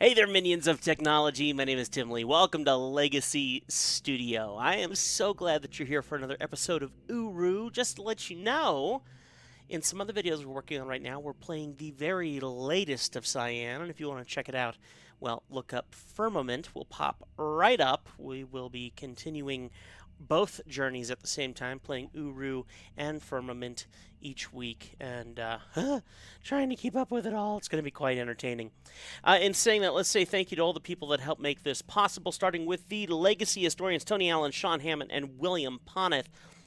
Hey there, minions of technology. My name is Tim Lee. Welcome to Legacy Studio. I am so glad that you're here for another episode of URU. Just to let you know, in some other videos we're working on right now, we're playing the very latest of Cyan, and if you want to check it out, well, look up Firmament. Will pop right up. We will be continuing both journeys at the same time, playing Uru and Firmament each week, and trying to keep up with it all. It's going to be quite entertaining. In saying that, let's say thank you to all the people that helped make this possible, starting with the legacy historians Tony Allen, Sean Hammond, and William Poneth.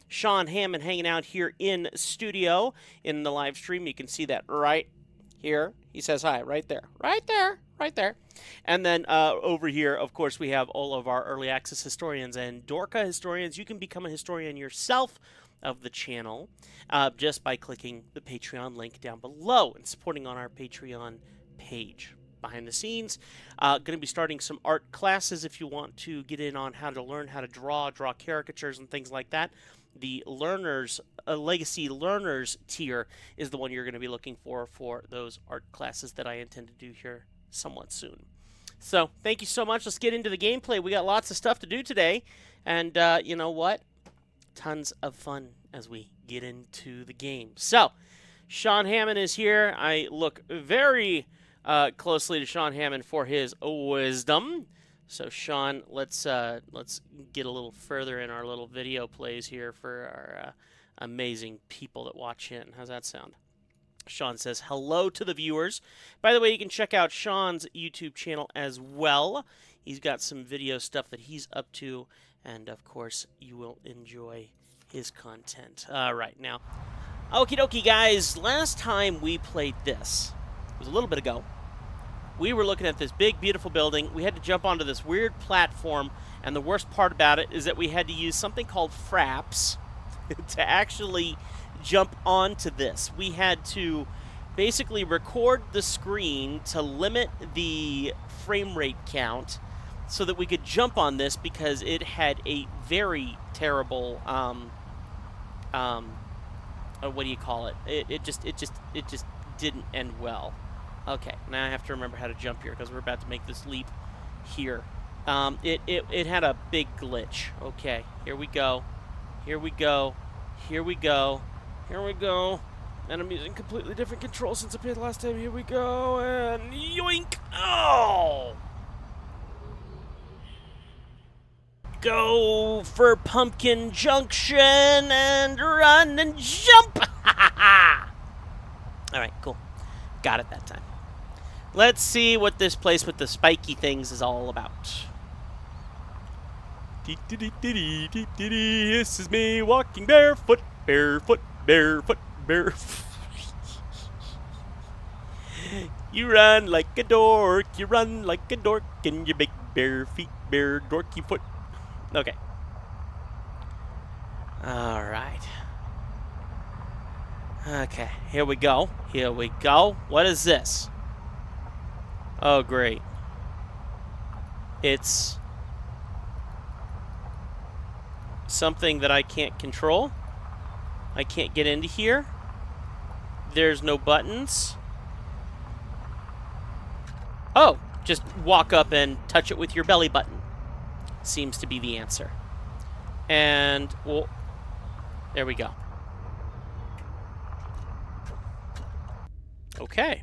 Sean Hammond hanging out here in studio in the live stream. You can see that right here. He says hi right there. Right there. Right there. And then over here, of course, we have all of our early access historians and Dorka historians. You can become a historian yourself of the channel just by clicking the Patreon link down below and supporting on our Patreon page. Behind the scenes, going to be starting some art classes if you want to get in on how to learn how to draw caricatures and things like that. The learners, legacy learners tier is the one you're going to be looking for those art classes that I intend to do here somewhat soon. So thank you so much. Let's get into the gameplay. We got lots of stuff to do today, and you know what? Tons of fun as we get into the game. So Sean Hammond is here. I look very closely to Sean Hammond for his wisdom. So Sean, let's get a little further in our little video plays here for our amazing people that watch in. How's that sound? Sean says hello to the viewers. By the way, you can check out Sean's YouTube channel as well. He's got some video stuff that he's up to, and of course, you will enjoy his content. All right, now, okie dokie, guys. Last time we played this, it was a little bit ago. We were looking at this big, beautiful building. We had to jump onto this weird platform, and the worst part about it is that we had to use something called fraps to actually jump onto this. We had to basically record the screen to limit the frame rate count so that we could jump on this because it had a very terrible what do you call it? It just didn't end well. Okay, now I have to remember how to jump here because we're about to make this leap here. It had a big glitch. Okay, here we go. Here we go. Here we go. Here we go. And I'm using completely different controls since I played last time. Here we go. And yoink. Oh! Go for Pumpkin Junction and run and jump. All right, cool. Got it that time. Let's see what this place with the spiky things is all about. This is me walking barefoot, barefoot, barefoot, barefoot. You run like a dork, you run like a dork, and your big bare feet, bare dorky foot. Okay. All right. Okay, here we go. Here we go. What is this? Oh, great. It's something that I can't control. I can't get into here. There's no buttons. Oh, just walk up and touch it with your belly button. Seems to be the answer. And, well, there we go. Okay.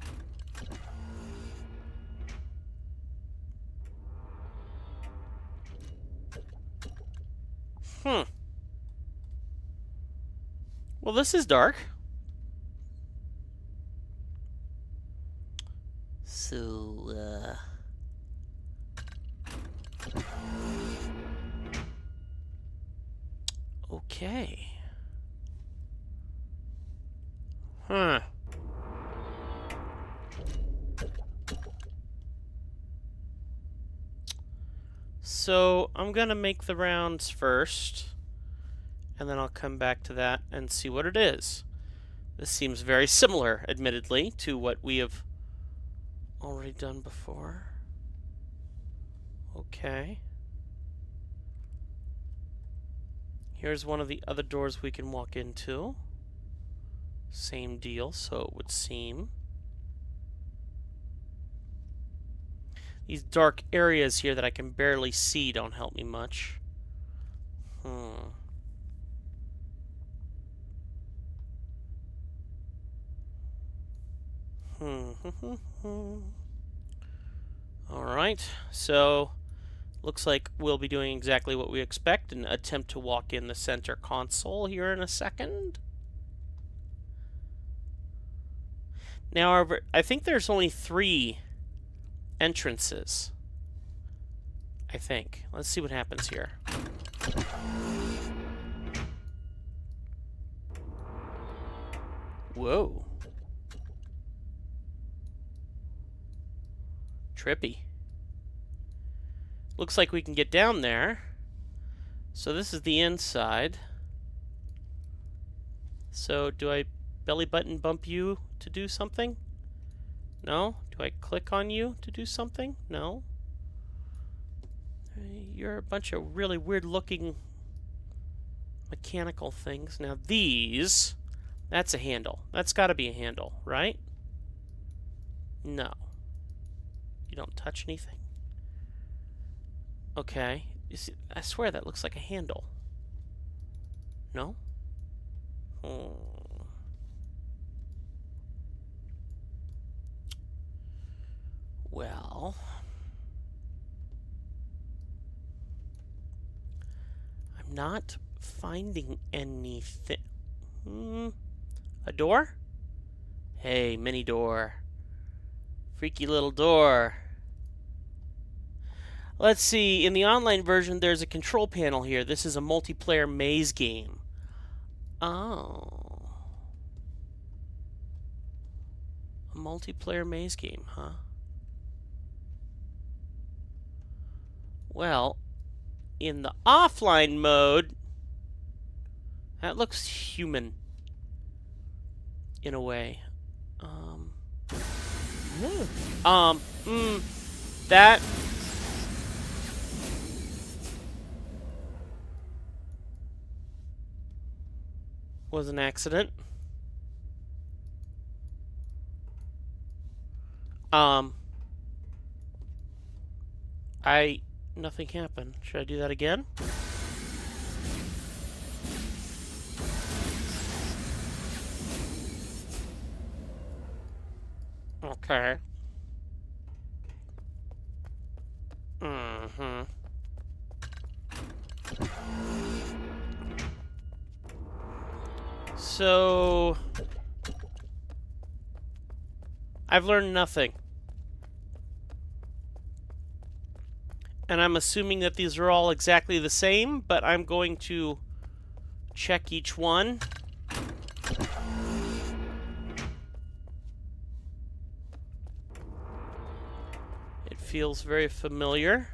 Well, this is dark. So, okay. Huh. So, I'm gonna make the rounds first, and then I'll come back to that and see what it is. This seems very similar, admittedly, to what we have already done before. Okay. Here's one of the other doors we can walk into. Same deal, so it would seem. These dark areas here that I can barely see don't help me much. Alright, so looks like we'll be doing exactly what we expect and attempt to walk in the center console here in a second. Now, I think there's only 3 entrances. I think. Let's see what happens here. Whoa. Trippy. Looks like we can get down there. So this is the inside. So do I belly button bump you to do something? No? Do I click on you to do something? No? You're a bunch of really weird looking mechanical things. Now these, that's a handle. That's got to be a handle, right? No. You don't touch anything? Okay. You see, I swear that looks like a handle. No? Well, I'm not finding anything. A door? Hey, mini door. Freaky little door. Let's see, in the online version there's a control panel here. This is a multiplayer maze game. Oh. A multiplayer maze game, huh? Well, in the offline mode, that looks human in a way. That was an accident. Nothing happened. Should I do that again? Okay. So I've learned nothing. And I'm assuming that these are all exactly the same, but I'm going to check each one. It feels very familiar.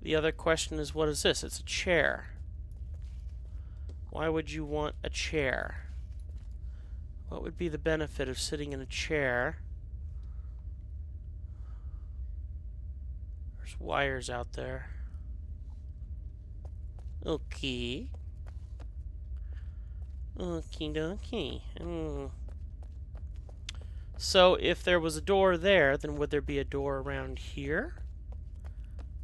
The other question is, what is this? It's a chair. Why would you want a chair? What would be the benefit of sitting in a chair? There's wires out there. Okay. Okie dokie. So if there was a door there, then would there be a door around here?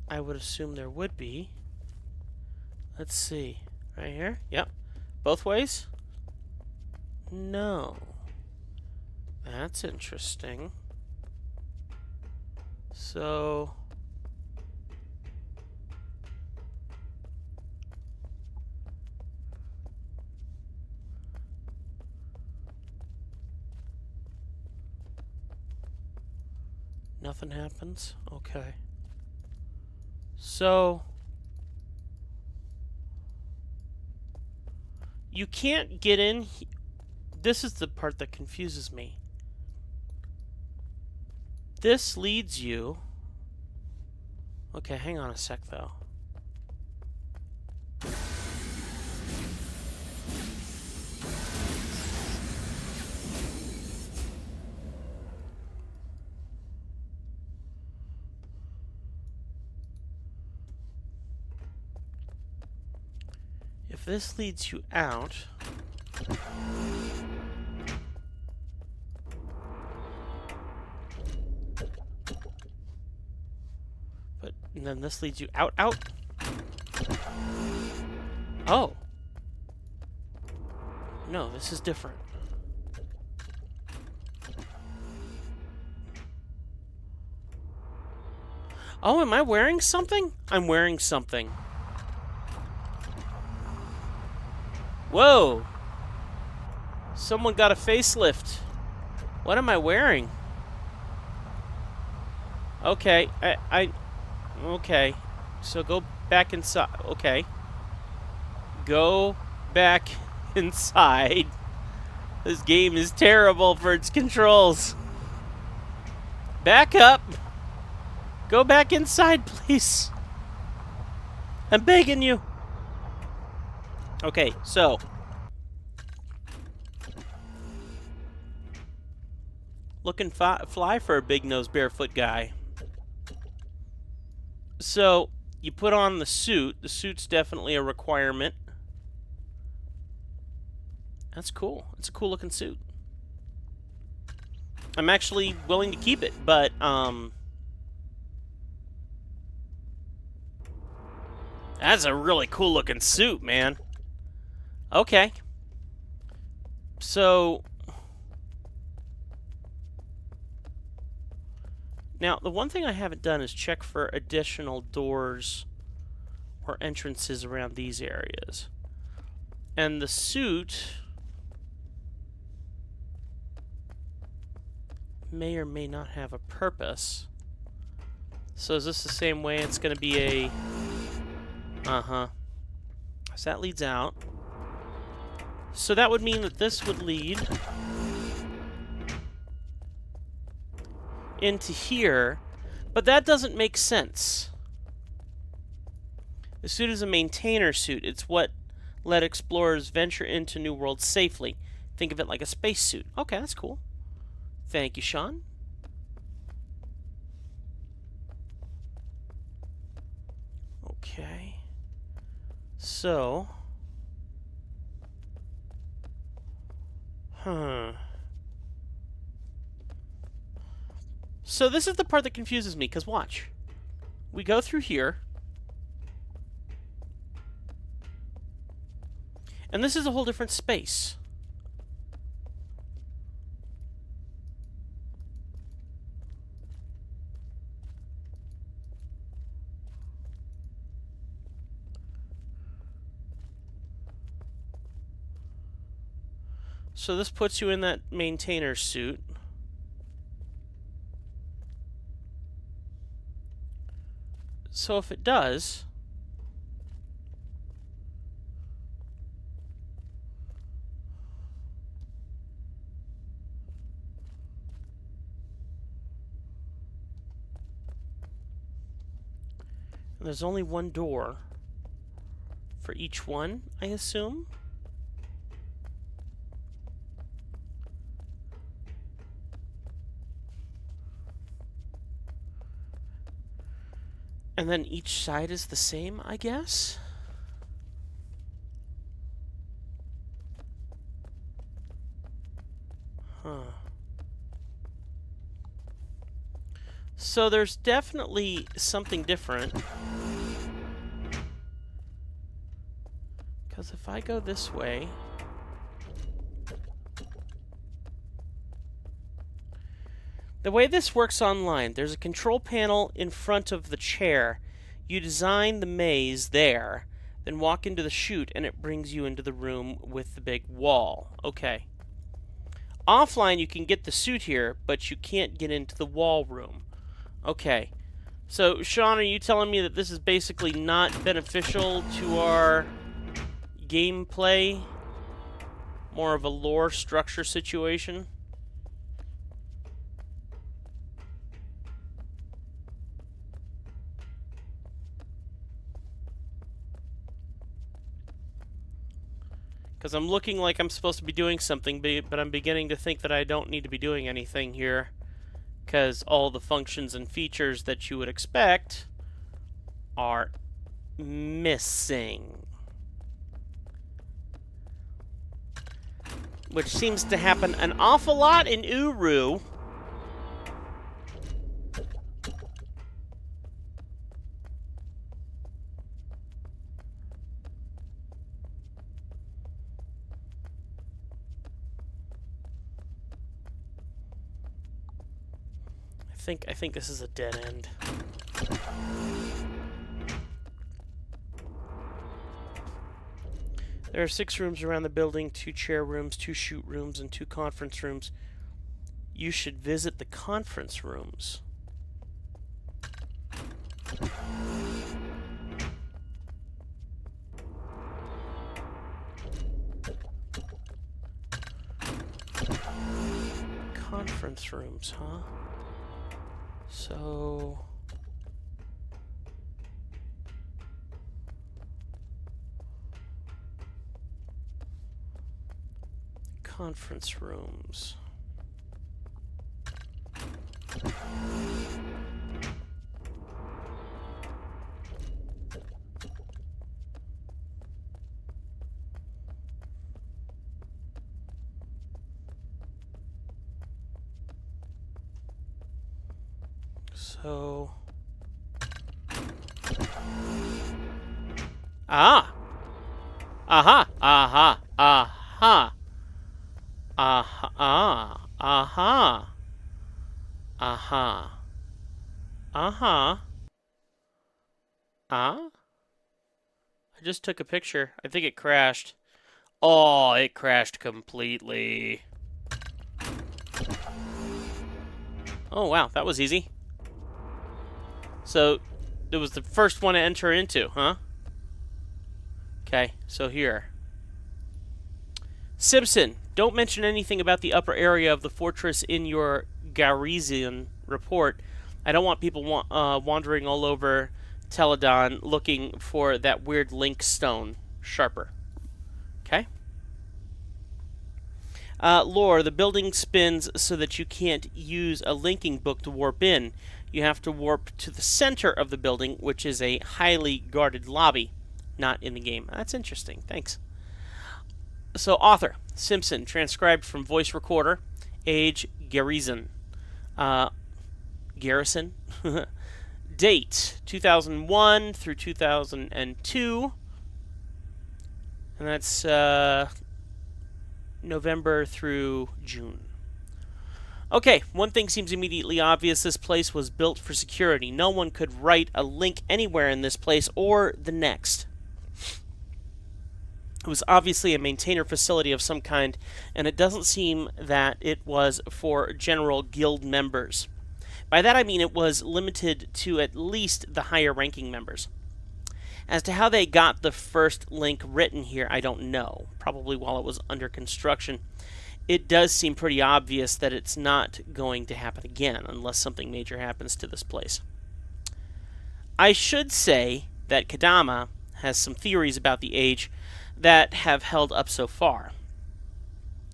I would assume there would be. Let's see. Right here? Yep. Both ways? No. That's interesting. So nothing happens? Okay. So you can't get in. This is the part that confuses me. This leads you. Okay, hang on a sec though. If this leads you out, But and then this leads you out, out. Oh. No, this is different. Oh, am I wearing something? I'm wearing something. Whoa! Someone got a facelift. What am I wearing? Okay, okay. So go back inside. Okay. Go back inside. This game is terrible for its controls. Back up. Go back inside, please. I'm begging you. Okay, so. Looking fly for a big-nosed barefoot guy. So, you put on the suit. The suit's definitely a requirement. That's cool. It's a cool-looking suit. I'm actually willing to keep it, but, that's a really cool-looking suit, man. Okay. So... Now, the one thing I haven't done is check for additional doors or entrances around these areas. And the suit may or may not have a purpose. So is this the same way it's going to be a... Uh-huh. So that leads out. So that would mean that this would lead into here, but that doesn't make sense. The suit is a maintainer suit. It's what let explorers venture into new worlds safely. Think of it like a spacesuit. Okay, that's cool. Thank you, Sean. Okay. So... So this is the part that confuses me, because watch. We go through here. And this is a whole different space. So this puts you in that maintainer suit. So if it does, and there's only one door for each one, I assume. And then each side is the same, I guess? Huh. So there's definitely something different. Because if I go this way... The way this works online, there's a control panel in front of the chair. You design the maze there, then walk into the chute, and it brings you into the room with the big wall. Okay. Offline, you can get the suit here, but you can't get into the wall room. Okay. So, Sean, are you telling me that this is basically not beneficial to our gameplay? More of a lore structure situation? Because I'm looking like I'm supposed to be doing something, but I'm beginning to think that I don't need to be doing anything here. Because all the functions and features that you would expect are missing. Which seems to happen an awful lot in URU. think this is a dead end. There are 6 rooms around the building, 2 chair rooms, 2 shoot rooms, and 2 conference rooms. You should visit the conference rooms. Conference rooms, huh? So... conference rooms. So... ah! Aha! Aha! Aha! Aha! Aha! Aha! Aha! Ah? I just took a picture. I think it crashed. Oh, it crashed completely. Oh, wow. That was easy. So, it was the first one to enter into, huh? Okay, so here. Simpson, don't mention anything about the upper area of the fortress in your Garisian report. I don't want people wandering all over Teledon looking for that weird link stone. Sharper. Okay. Lore, the building spins so that you can't use a linking book to warp in. You have to warp to the center of the building, which is a highly guarded lobby. Not in the game. That's interesting. Thanks. So, author, Simpson, transcribed from voice recorder, age, Garrison. Garrison? Date, 2001 through 2002. And that's November through June. Okay, one thing seems immediately obvious. This place was built for security. No one could write a link anywhere in this place or the next. It was obviously a maintainer facility of some kind, and it doesn't seem that it was for general guild members. By that I mean it was limited to at least the higher ranking members. As to how they got the first link written here, I don't know. Probably while it was under construction. It does seem pretty obvious that it's not going to happen again unless something major happens to this place. I should say that Kadama has some theories about the age that have held up so far.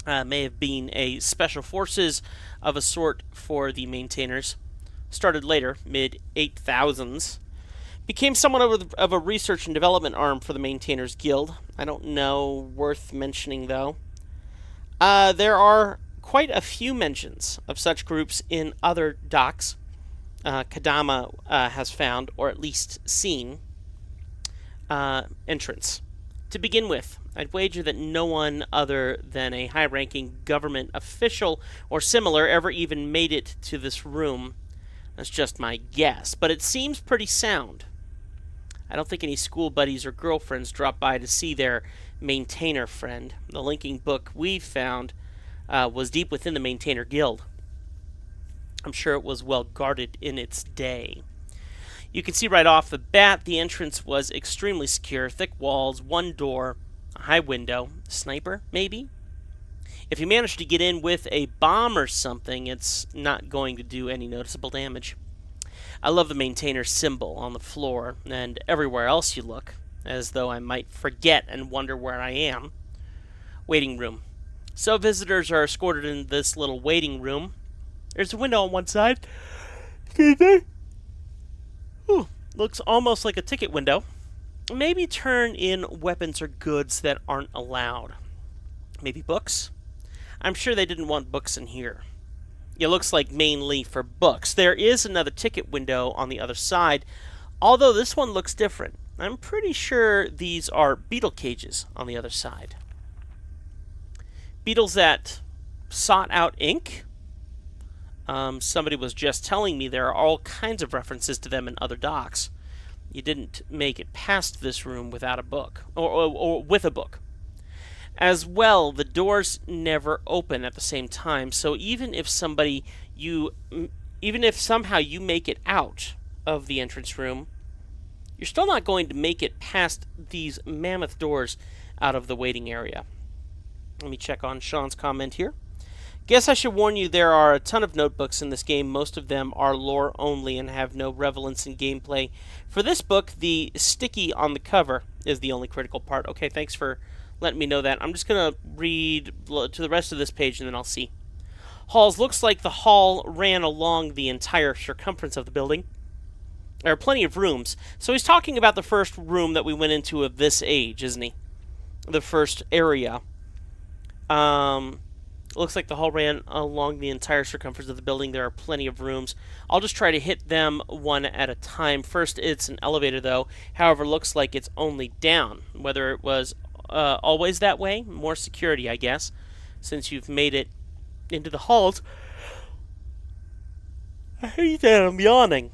May have been a special forces of a sort for the maintainers. Started later, mid-8000s. Became somewhat of a research and development arm for the Maintainers Guild. I don't know, worth mentioning though. There are quite a few mentions of such groups in other docs Kadama has found, or at least seen, entrance. To begin with, I'd wager that no one other than a high-ranking government official or similar ever even made it to this room. That's just my guess, but it seems pretty sound. I don't think any school buddies or girlfriends drop by to see their maintainer friend. The linking book we found was deep within the Maintainer Guild. I'm sure it was well guarded in its day. You can see right off the bat the entrance was extremely secure. Thick walls, one door, a high window. Sniper, maybe? If you manage to get in with a bomb or something, it's not going to do any noticeable damage. I love the maintainer symbol on the floor and everywhere else you look, as though I might forget and wonder where I am. Waiting room. So visitors are escorted in this little waiting room. There's a window on one side. Excuse me. Ooh, looks almost like a ticket window. Maybe turn in weapons or goods that aren't allowed. Maybe books? I'm sure they didn't want books in here. It looks like mainly for books. There is another ticket window on the other side, although this one looks different. I'm pretty sure these are beetle cages on the other side. Beetles that sought out ink? Somebody was just telling me there are all kinds of references to them in other docs. You didn't make it past this room without a book, or with a book. As well, the doors never open at the same time, so even if somehow you make it out of the entrance room, you're still not going to make it past these mammoth doors out of the waiting area. Let me check on Sean's comment here. Guess I should warn you there are a ton of notebooks in this game. Most of them are lore only and have no relevance in gameplay. For this book, the sticky on the cover is the only critical part. Okay, thanks for letting me know that. I'm just going to read to the rest of this page and then I'll see. Halls. Looks like the hall ran along the entire circumference of the building. There are plenty of rooms. So he's talking about the first room that we went into of this age, isn't he? The first area. Looks like the hall ran along the entire circumference of the building. There are plenty of rooms. I'll just try to hit them one at a time. First, it's an elevator, though. However, looks like it's only down. Whether it was always that way? More security, I guess, since you've made it into the halls. I hate that. I'm yawning.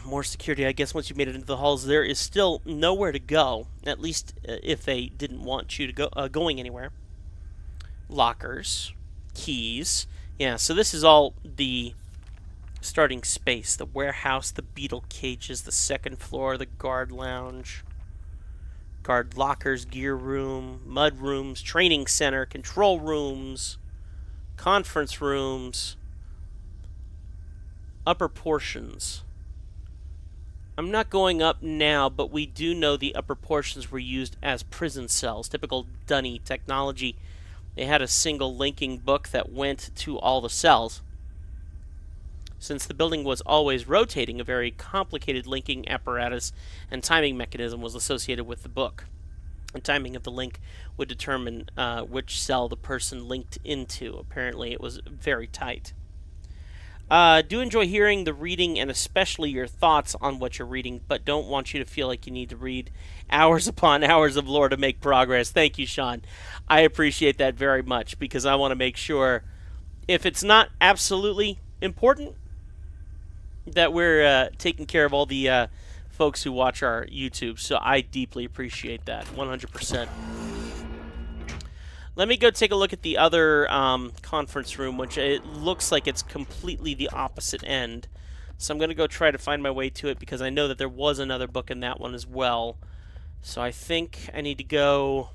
More security, I guess, once you've made it into the halls. There is still nowhere to go, at least if they didn't want you to go going anywhere. Lockers, keys. Yeah, so this is all the starting space. The warehouse, the beetle cages, the second floor, the guard lounge, guard lockers, gear room, mud rooms, training center, control rooms, conference rooms, upper portions. I'm not going up now, but we do know the upper portions were used as prison cells. Typical dunny technology. They had a single linking book that went to all the cells. Since the building was always rotating, a very complicated linking apparatus and timing mechanism was associated with the book. The timing of the link would determine which cell the person linked into. Apparently, it was very tight. Do enjoy hearing the reading and especially your thoughts on what you're reading, but don't want you to feel like you need to read hours upon hours of lore to make progress. Thank you, Sean. I appreciate that very much because I want to make sure if it's not absolutely important that we're taking care of all the folks who watch our YouTube. So I deeply appreciate that, 100%. Let me go take a look at the other conference room, which it looks like it's completely the opposite end. So I'm going to go try to find my way to it because I know that there was another book in that one as well. So I think I need to go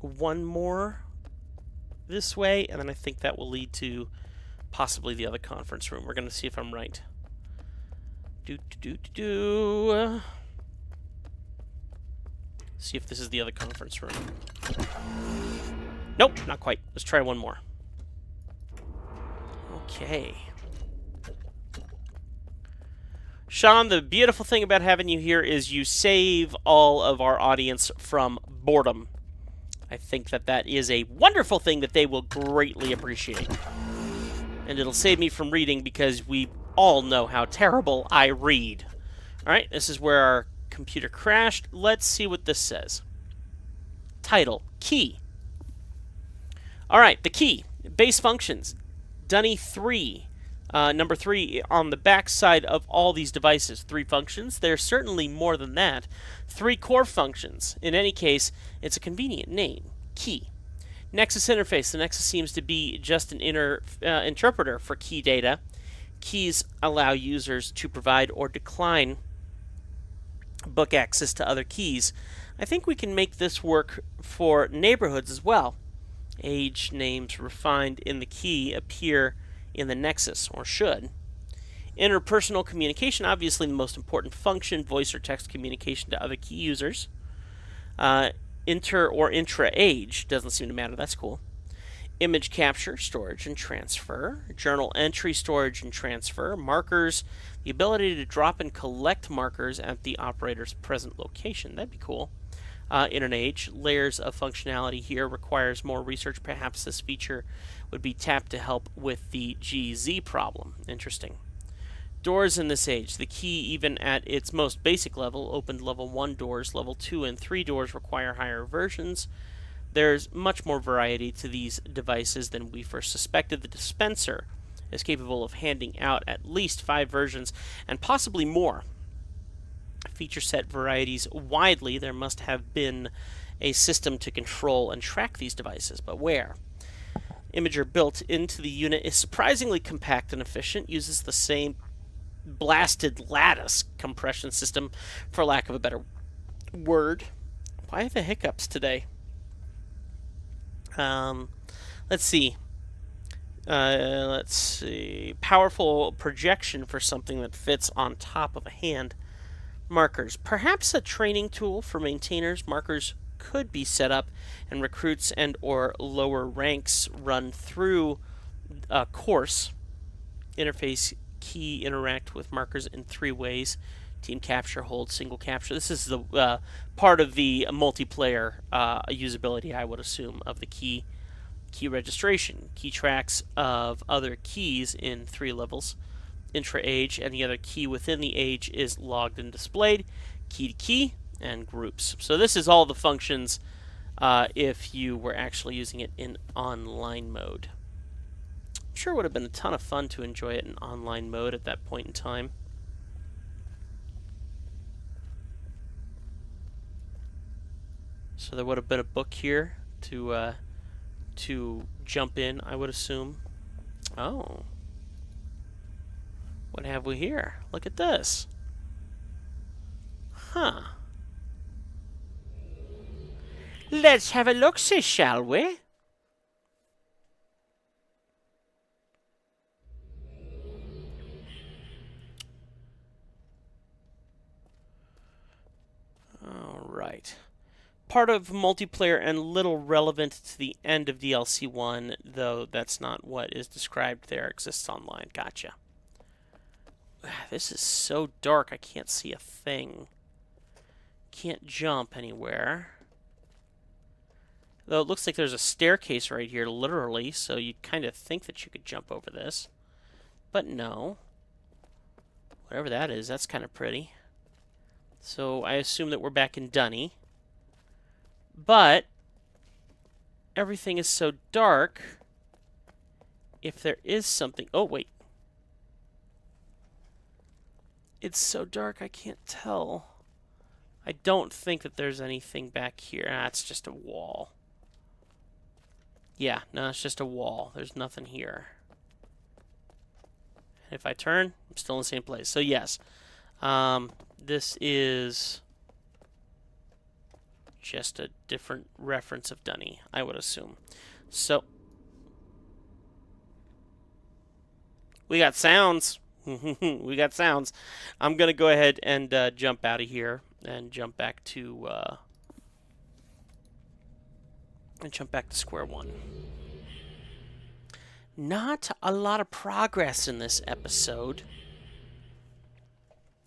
one more this way, and then I think that will lead to possibly the other conference room. We're going to see if I'm right. See if this is the other conference room. Nope, not quite. Let's try one more. Okay. Sean, the beautiful thing about having you here is you save all of our audience from boredom. I think that that is a wonderful thing that they will greatly appreciate. And it'll save me from reading because we all know how terrible I read. Alright, this is where our computer crashed. Let's see what this says. Title, key. Alright, the key. Base functions. Dunny 3. Number 3 on the back side of all these devices. 3 functions. There's certainly more than that. 3 core functions. In any case, it's a convenient name. Key. Nexus interface. The Nexus seems to be just an interpreter for key data. Keys allow users to provide or decline book access to other keys. I think we can make this work for neighborhoods as well. Age names refined in the key appear in the Nexus, or should. Interpersonal communication, obviously the most important function, voice or text communication to other key users. Inter or intra-age, doesn't seem to matter, that's cool. Image capture, storage, and transfer. Journal entry, storage, and transfer. Markers, the ability to drop and collect markers at the operator's present location. That'd be cool. Age, layers of functionality here requires more research. Perhaps this feature would be tapped to help with the GZ problem. Interesting. Doors in this age. The key, even at its most basic level, opened level 1 doors. Level 2 and 3 doors require higher versions. there's much more variety to these devices than we first suspected. The dispenser is capable of handing out at least 5 versions and possibly more. Feature set varieties widely. There must have been a system to control and track these devices, but where? Imager built into the unit is surprisingly compact and efficient, uses the same blasted lattice compression system, for lack of a better word. Why the hiccups today? Let's see. Powerful projection for something that fits on top of a hand. Markers. Perhaps a training tool for maintainers. Markers could be set up, and recruits and or lower ranks run through a course. Interface key interact with markers in 3 ways. Team capture, hold, single capture. This is the part of the multiplayer usability, I would assume, of the key registration. Key tracks of other keys in 3 levels. Intra-age, and the other key within the age is logged and displayed. Key to key, and groups. So this is all the functions if you were actually using it in online mode. I'm sure it would have been a ton of fun to enjoy it in online mode at that point in time. So there would have been a book here to jump in, I would assume. Oh. What have we here? Look at this. Huh. Let's have a look-see, shall we? Alright. Part of multiplayer and little relevant to the end of DLC 1, though that's not what is described there, exists online. Gotcha. This is so dark I can't see a thing. Can't jump anywhere. Though it looks like there's a staircase right here, literally, so you'd kind of think that you could jump over this. But no. Whatever that is, that's kind of pretty. So I assume that we're back in Dunny. But everything is so dark. If there is something... Oh, wait. It's so dark I can't tell. I don't think that there's anything back here. Ah, it's just a wall. Yeah, no, it's just a wall. There's nothing here. If I turn, I'm still in the same place. So yes, this is just a different reference of Dunny, I would assume. So we got sounds. We got sounds. I'm gonna go ahead and jump out of here and jump back to square one. Not a lot of progress in this episode.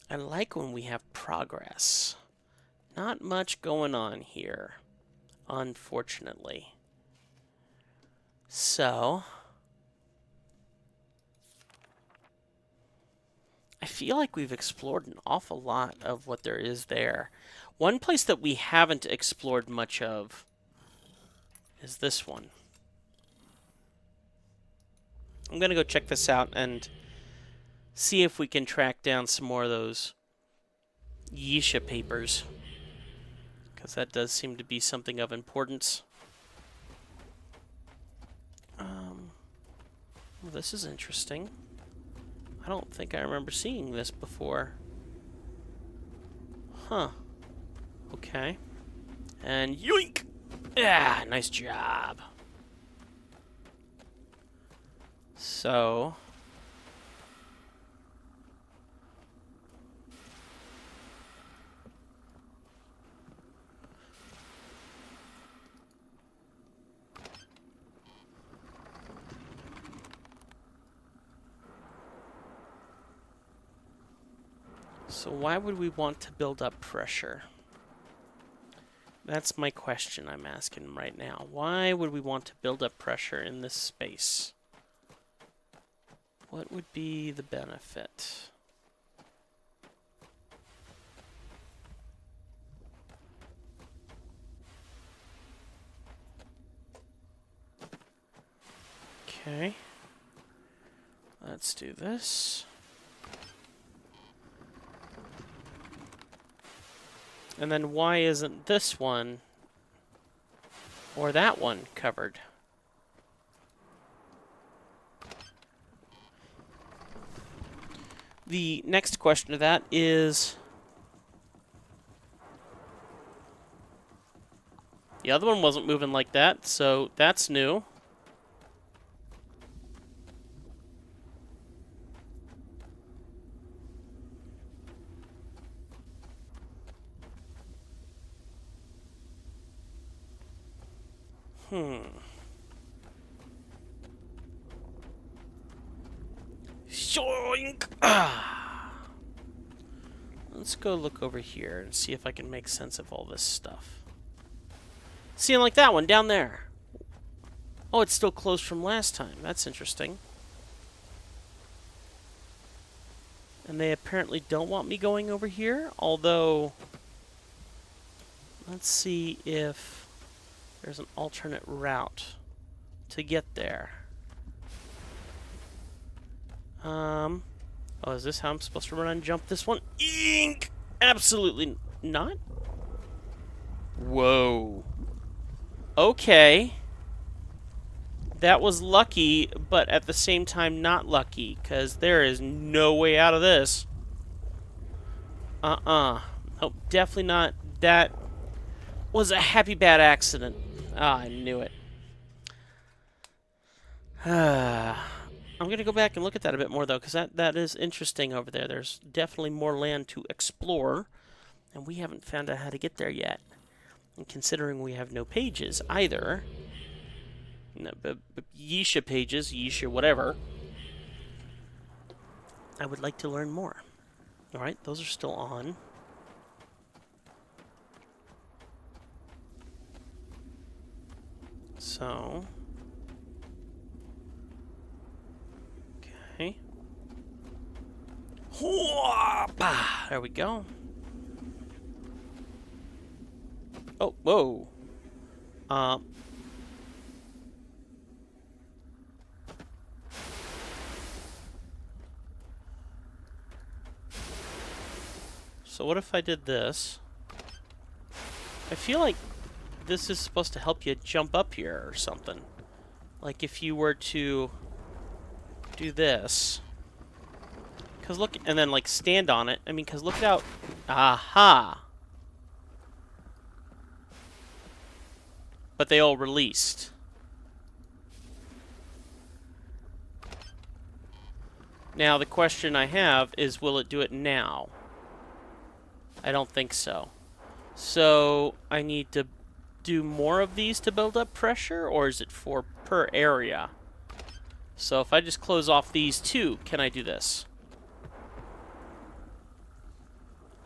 I like when we have progress. Not much going on here, unfortunately. So I feel like we've explored an awful lot of what there is there. One place that we haven't explored much of is this one. I'm going to go check this out and see if we can track down some more of those Yisha papers, because that does seem to be something of importance. Well, this is interesting. I don't think I remember seeing this before. Huh. Okay. And yoink! Yeah, nice job. So... So why would we want to build up pressure? That's my question I'm asking right now. Why would we want to build up pressure in this space? What would be the benefit? Okay. Let's do this. And then why isn't this one or that one covered? The next question to that is, the other one wasn't moving like that, so that's new. Shoink! Let's go look over here and see if I can make sense of all this stuff. Seeing like that one down there. Oh, it's still closed from last time. That's interesting. And they apparently don't want me going over here, although let's see if there's an alternate route to get there. Oh, is this how I'm supposed to run and jump this one? Ink! Absolutely not. Whoa. Okay. That was lucky, but at the same time not lucky, because there is no way out of this. Oh, definitely not. That was a happy bad accident. Ah, I knew it. I'm going to go back and look at that a bit more, though, because that is interesting over there. There's definitely more land to explore, and we haven't found out how to get there yet. And considering we have no pages either, no, Yeesha pages, Yeesha whatever, I would like to learn more. Alright, those are still on. So... okay. There we go. Oh, whoa. So what if I did this? I feel like this is supposed to help you jump up here or something. Like if you were to do this. Because look, and then like stand on it. I mean, because look out. Aha! But they all released. Now the question I have is, will it do it now? I don't think so. So I need to do more of these to build up pressure, or is it for per area? So if I just close off these two, can I do this?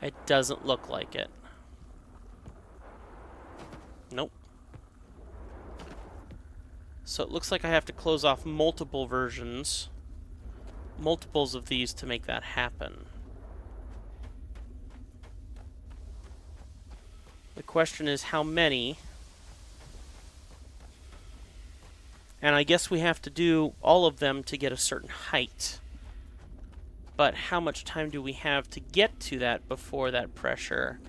It doesn't look like it. Nope. So it looks like I have to close off multiple versions, multiples of these to make that happen. The question is how many? And I guess we have to do all of them to get a certain height. But how much time do we have to get to that before that pressure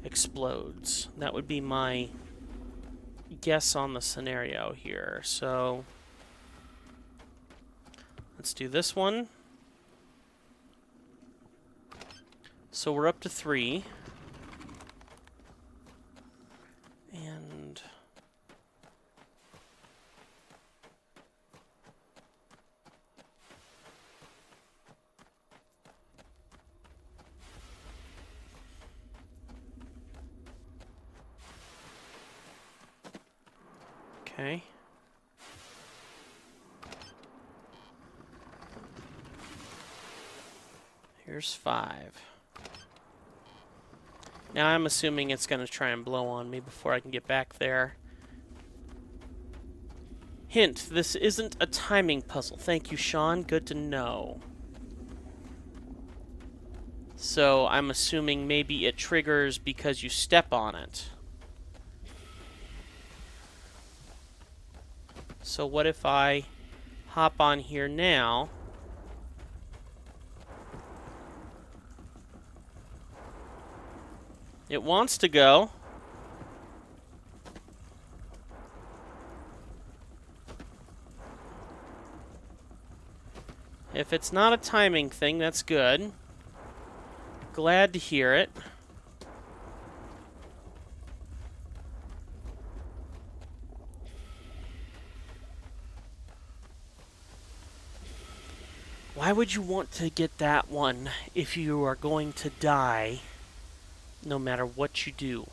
explodes? That would be my guess on the scenario here. So let's do this one. So we're up to 3. And okay. Here's 5. Now I'm assuming it's going to try and blow on me before I can get back there. Hint, this isn't a timing puzzle. Thank you, Sean. Good to know. So I'm assuming maybe it triggers because you step on it. So what if I hop on here now. It wants to go. If it's not a timing thing, that's good. Glad to hear it. Why would you want to get that one if you are going to die no matter what you do?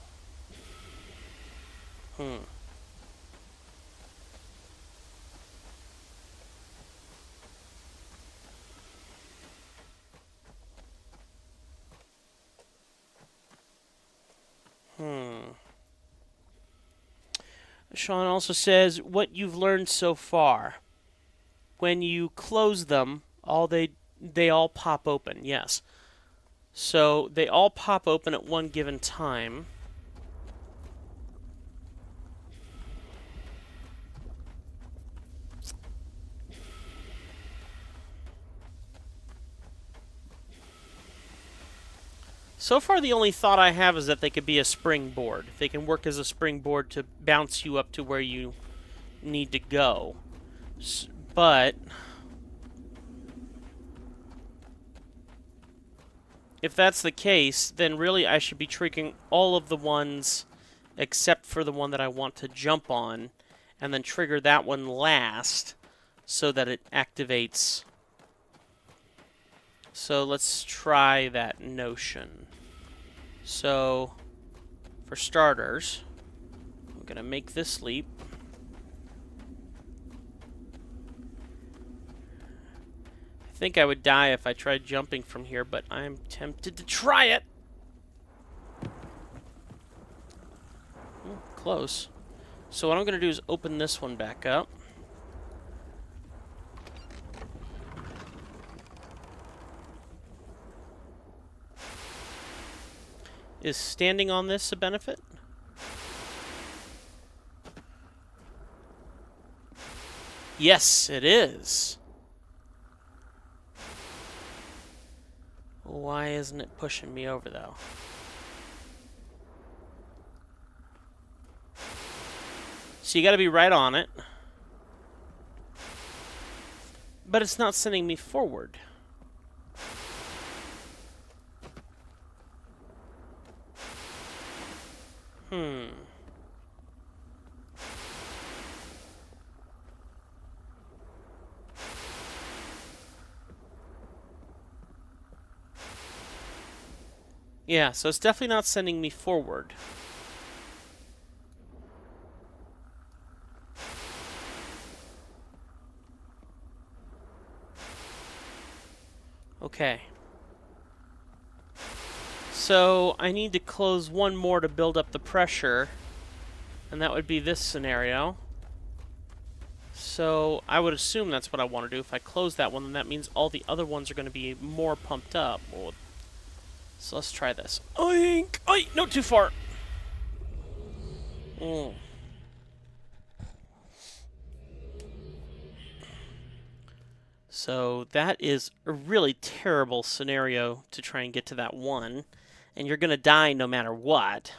Sean also says, what you've learned so far. When you close them, they all pop open, yes. So they all pop open at one given time. So far, the only thought I have is that they could be a springboard. They can work as a springboard to bounce you up to where you need to go. But if that's the case, then really I should be triggering all of the ones except for the one that I want to jump on, and then trigger that one last so that it activates. So let's try that notion. So, for starters, I'm going to make this leap. I think I would die if I tried jumping from here, but I'm tempted to try it. Close. So what I'm going to do is open this one back up. Is standing on this a benefit? Yes, it is. Why isn't it pushing me over, though? So you got to be right on it. But it's not sending me forward. Yeah, so it's definitely not sending me forward. Okay. So I need to close one more to build up the pressure, and that would be this scenario. So I would assume that's what I want to do. If I close that one, then that means all the other ones are going to be more pumped up. So let's try this. Oink! Oink! No, too far! So that is a really terrible scenario to try and get to that one. And you're going to die no matter what.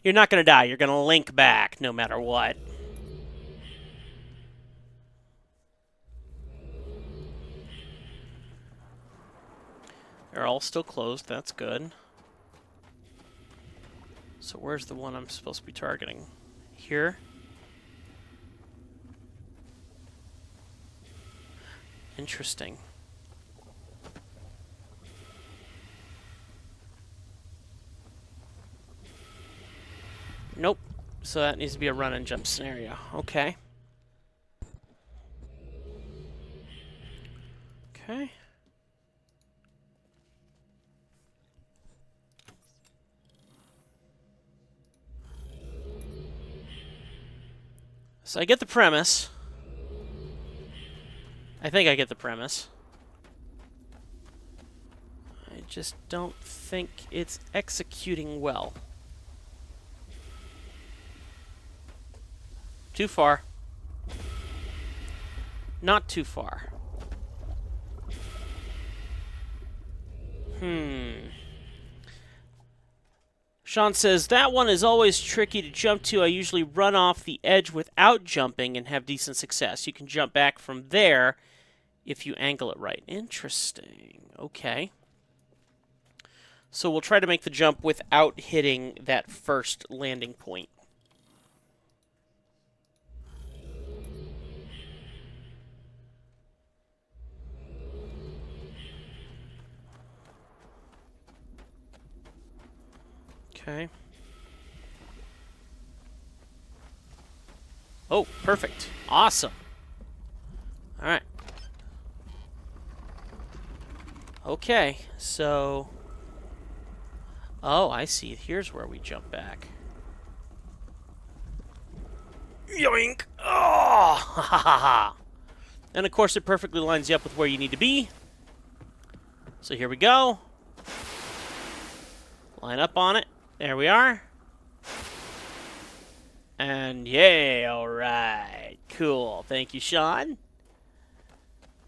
You're not going to die. You're going to link back no matter what. They're all still closed. That's good. So where's the one I'm supposed to be targeting? Here? Interesting. Nope. So that needs to be a run and jump scenario. Okay. Okay. So I get the premise. I think I get the premise. I just don't think it's executing well. Too far. Not too far. Sean says, that one is always tricky to jump to. I usually run off the edge without jumping and have decent success. You can jump back from there if you angle it right. Interesting. Okay. So we'll try to make the jump without hitting that first landing point. Okay. Oh, perfect. Awesome. All right. Okay, so... Oh, I see. Here's where we jump back. Yoink! Oh! Ha ha ha! And of course, it perfectly lines you up with where you need to be. So here we go. Line up on it. There we are. And yay, alright. Cool. Thank you, Sean.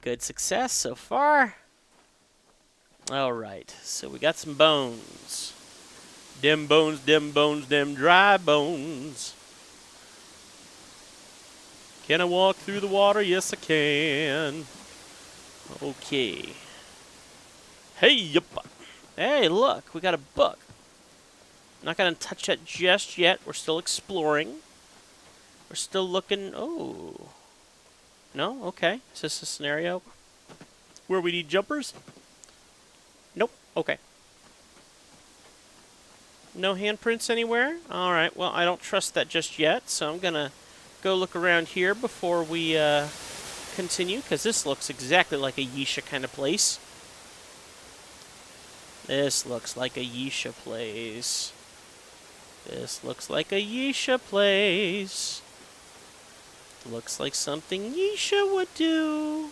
Good success so far. Alright, so we got some bones. Dem bones, dem dry bones. Can I walk through the water? Yes, I can. Okay. Hey, yup. Hey, look, we got a book. Not going to touch that just yet. We're still exploring. We're still looking. Oh. No? Okay. Is this a scenario where we need jumpers? Nope. Okay. No handprints anywhere? Alright, well, I don't trust that just yet, so I'm going to go look around here before we continue, because this looks exactly like a Yisha kind of place. This looks like a Yisha place. This looks like a Yisha place. Looks like something Yisha would do.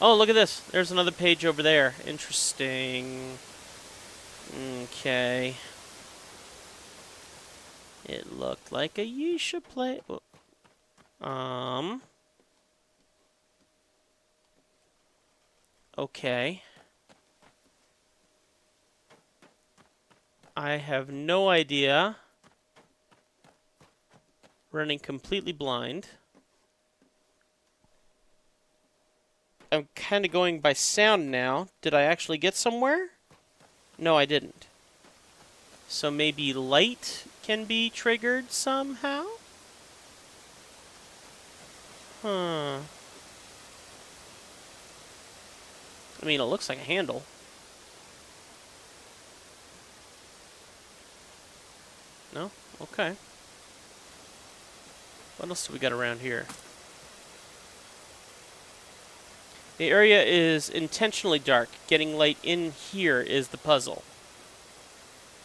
Oh, look at this. There's another page over there. Interesting. Okay. It looked like a Yisha place. Okay. I have no idea. Running completely blind. I'm kind of going by sound now. Did I actually get somewhere? No, I didn't. So maybe light can be triggered somehow? Huh. I mean, it looks like a handle. No? Okay. What else do we got around here? The area is intentionally dark. Getting light in here is the puzzle.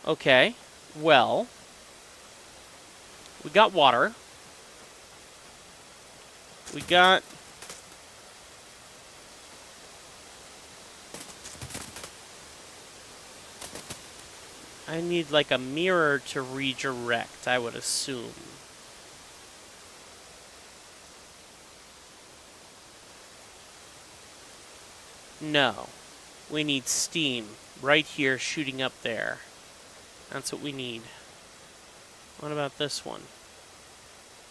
Okay. Well, we got water. We got... I need like a mirror to redirect, I would assume. No. We need steam right here shooting up there. That's what we need. What about this one?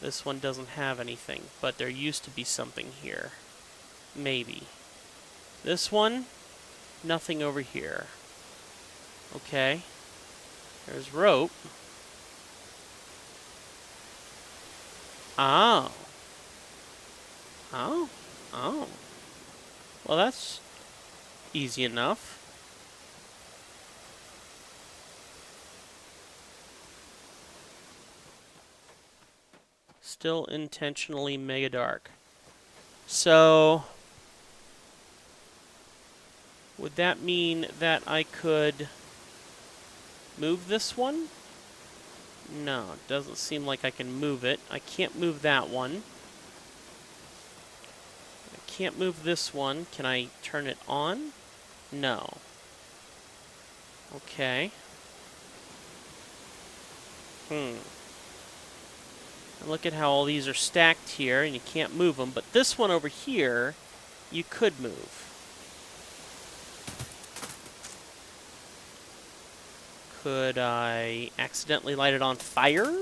This one doesn't have anything, but there used to be something here. Maybe. This one, nothing over here. Okay. There's rope. Oh. Oh. Oh. Well, that's easy enough. Still intentionally mega dark. So, would that mean that I could move this one? No, it doesn't seem like I can move it. I can't move that one. I can't move this one. Can I turn it on? No. Okay. And look at how all these are stacked here, and you can't move them. But this one over here, you could move. Could I accidentally light it on fire?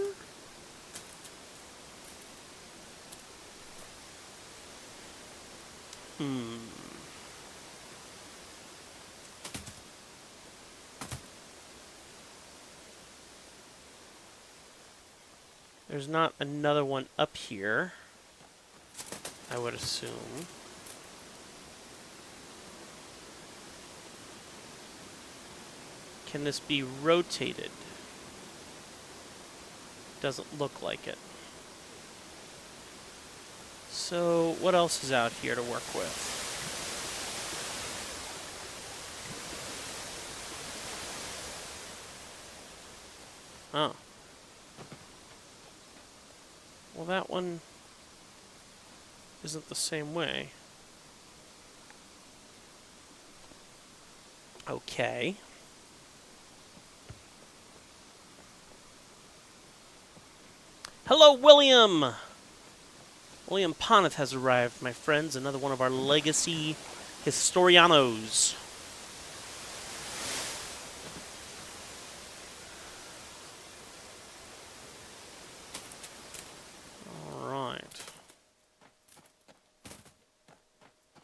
There's not another one up here, I would assume. Can this be rotated? Doesn't look like it. So, what else is out here to work with? Oh. Well, that one isn't the same way. Okay. Hello, William! William Poneth has arrived, my friends. Another one of our legacy historianos. Alright.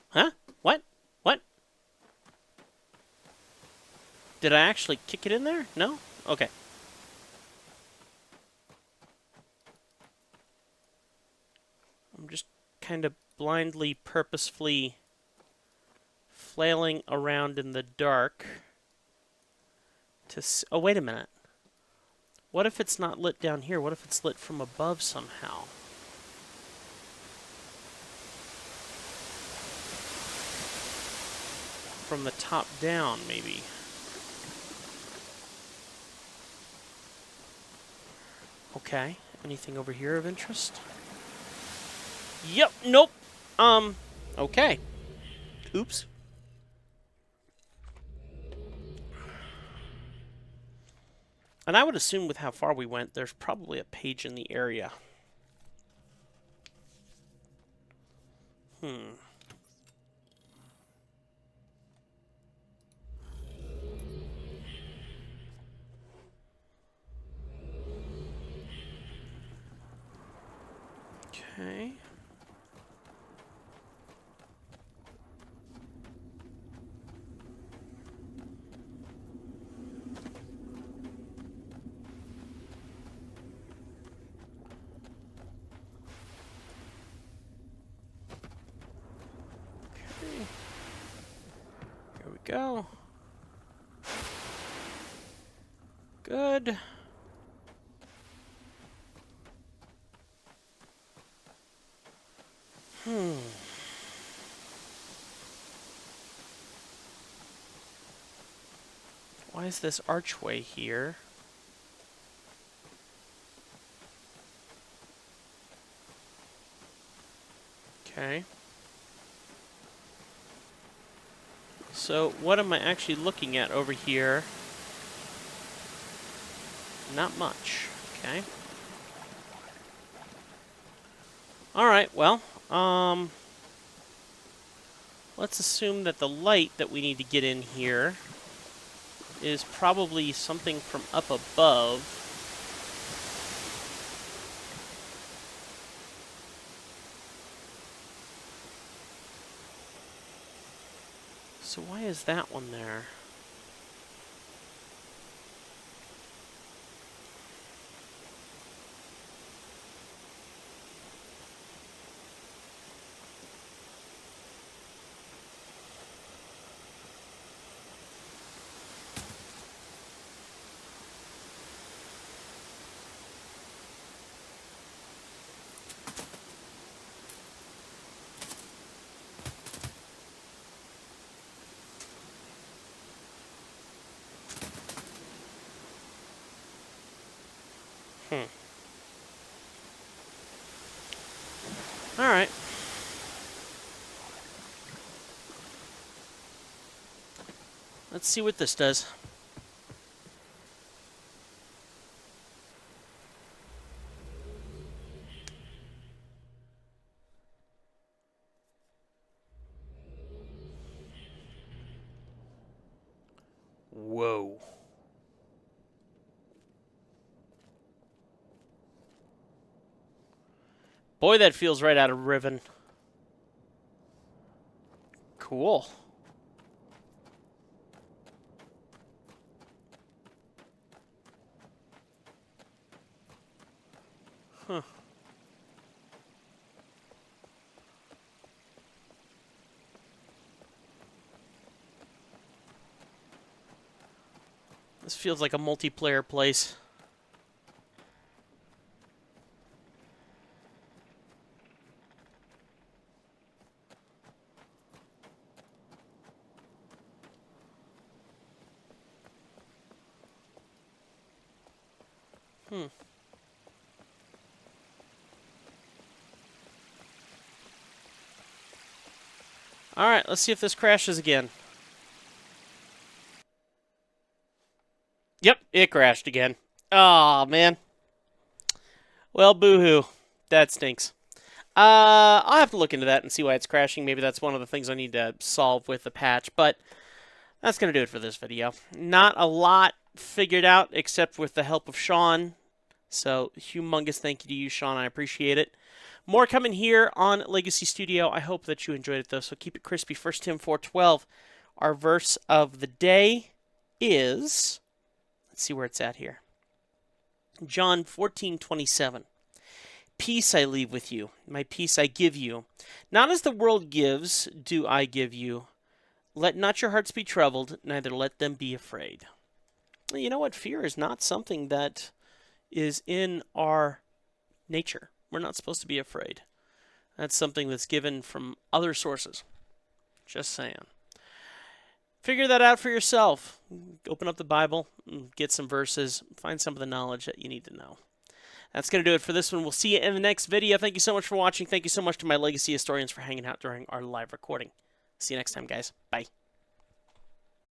Huh? What? What? Did I actually kick it in there? No? Okay. I'm just kind of blindly, purposefully flailing around in the dark to oh, wait a minute. What if it's not lit down here? What if it's lit from above somehow? From the top down, maybe. Okay. Anything over here of interest? Yep. Nope. Okay. Oops. And I would assume with how far we went, there's probably a page in the area. Okay. Here we go. Good. Why is this archway here? Okay. So what am I actually looking at over here? Not much. Okay. Alright, well, let's assume that the light that we need to get in here is probably something from up above. So why is that one there? Alright. Let's see what this does. Boy, that feels right out of Riven. Cool. Huh. This feels like a multiplayer place. Alright, let's see if this crashes again. Yep, it crashed again. Aw, man. Well, boo-hoo. That stinks. I'll have to look into that and see why it's crashing. Maybe that's one of the things I need to solve with the patch, but that's going to do it for this video. Not a lot figured out except with the help of Sean. So, humongous thank you to you, Sean. I appreciate it. More coming here on Legacy Studio. I hope that you enjoyed it, though, so keep it crispy. 1 Tim 4:12. Our verse of the day is... Let's see where it's at here. John 14:27. Peace I leave with you. My peace I give you. Not as the world gives, do I give you. Let not your hearts be troubled, neither let them be afraid. You know what? Fear is not something that is in our nature. We're not supposed to be afraid. That's something that's given from other sources. Just saying. Figure that out for yourself. Open up the Bible, get some verses, find some of the knowledge that you need to know. That's going to do it for this one. We'll see you in the next video. Thank you so much for watching. Thank you so much to my Legacy historians for hanging out during our live recording. See you next time, guys. Bye.